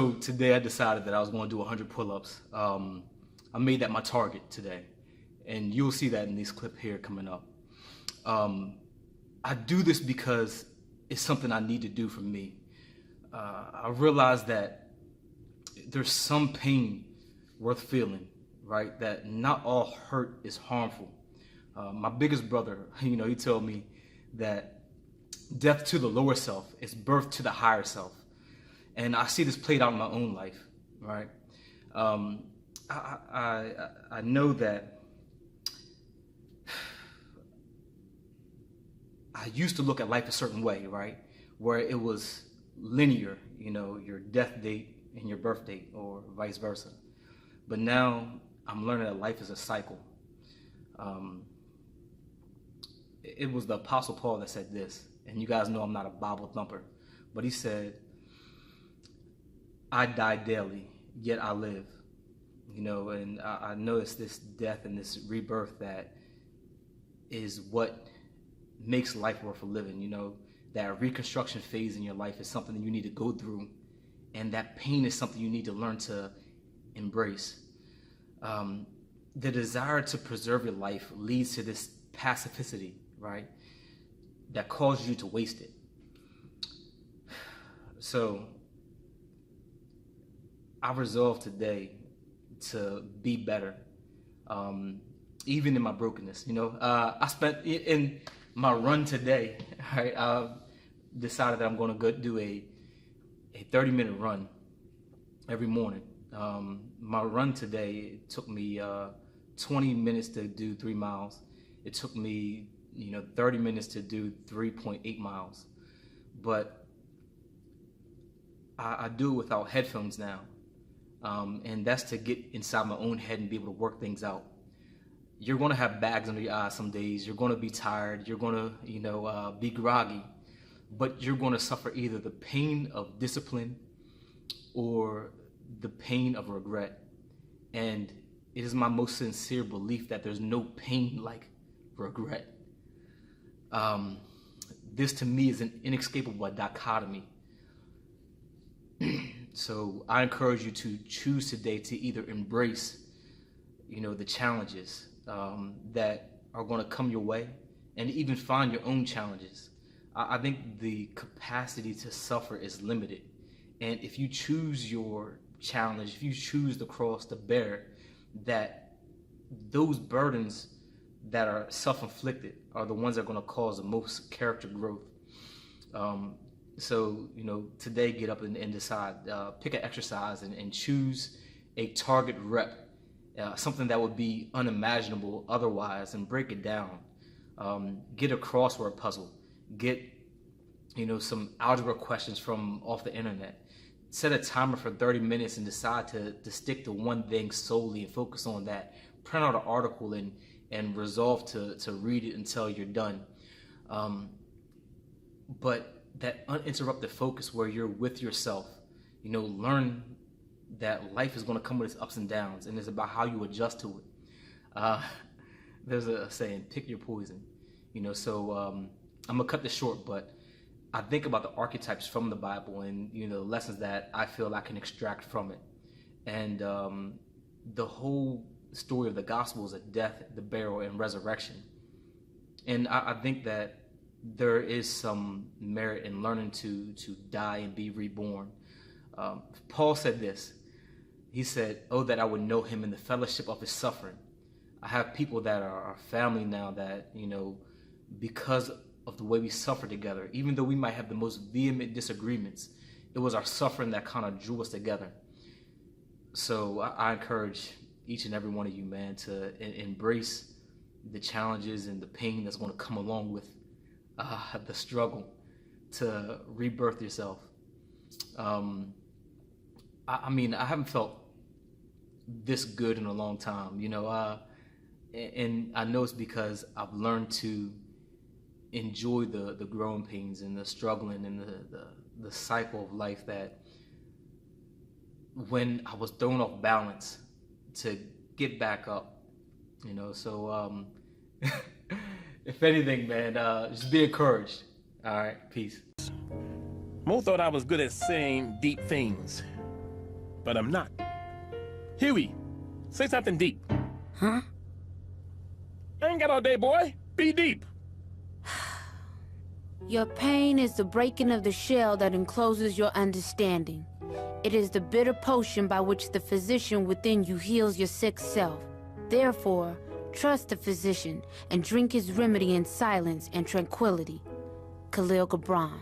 So today I decided that I was going to do 100 pull-ups. I made that my target today, and you'll see that in this clip here coming up. I do this because it's something I need to do for me. I realize that there's some pain worth feeling, right? That not all hurt is harmful. My biggest brother, he told me that death to the lower self is birth to the higher self. And I see this played out in my own life, right? I know that I used to look at life a certain way, right? Where it was linear, your death date and your birth date, or vice versa. But now I'm learning that life is a cycle. It was the Apostle Paul that said this, and you guys know I'm not a Bible thumper, but he said, I die daily, yet I live. And I noticed this death and this rebirth that is what makes life worth living. That reconstruction phase in your life is something that you need to go through, and that pain is something you need to learn to embrace. The desire to preserve your life leads to this pacificity, right, that causes you to waste it. So I resolved today to be better, even in my brokenness. I spent in my run today, right, I decided that I'm going to go do a 30-minute run every morning. My run today, it took me 20 minutes to do 3 miles. It took me 30 minutes to do 3.8 miles. But I do it without headphones now. And that's to get inside my own head and be able to work things out. You're going to have bags under your eyes some days. You're going to be tired. You're going to, be groggy. But you're going to suffer either the pain of discipline or the pain of regret. And it is my most sincere belief that there's no pain like regret. This to me is an inescapable dichotomy. So I encourage you to choose today to either embrace, the challenges that are going to come your way, and even find your own challenges. I think the capacity to suffer is limited. And if you choose your challenge, if you choose the cross to bear, that those burdens that are self-inflicted are the ones that are going to cause the most character growth. So, today get up and decide, pick an exercise and choose a target rep, something that would be unimaginable otherwise, and break it down. Get a crossword puzzle, get, some algebra questions from off the internet. Set a timer for 30 minutes and decide to stick to one thing solely and focus on that. Print out an article and resolve to read it until you're done. But that uninterrupted focus where you're with yourself, learn that life is going to come with its ups and downs, and it's about how you adjust to it. There's a saying, pick your poison, so I'm gonna cut this short, but I think about the archetypes from the Bible and, the lessons that I feel I can extract from it. And the whole story of the gospel is a death, the burial, and resurrection. And I think that there is some merit in learning to die and be reborn. Paul said this. He said, oh, that I would know him in the fellowship of his suffering. I have people that are our family now that, because of the way we suffer together, even though we might have the most vehement disagreements, it was our suffering that kind of drew us together. So I encourage each and every one of you, man, to embrace the challenges and the pain that's going to come along with the struggle to rebirth yourself. I haven't felt this good in a long time, and I know it's because I've learned to enjoy the growing pains and the struggling and the cycle of life, that when I was thrown off balance, to get back up, so if anything, man, just be encouraged. All right, peace. Mo thought I was good at saying deep things, but I'm not. Huey, say something deep. Huh? I ain't got all day, boy. Be deep. Your pain is the breaking of the shell that encloses your understanding. It is the bitter potion by which the physician within you heals your sick self. Therefore, trust the physician and drink his remedy in silence and tranquility. Khalil Gibran.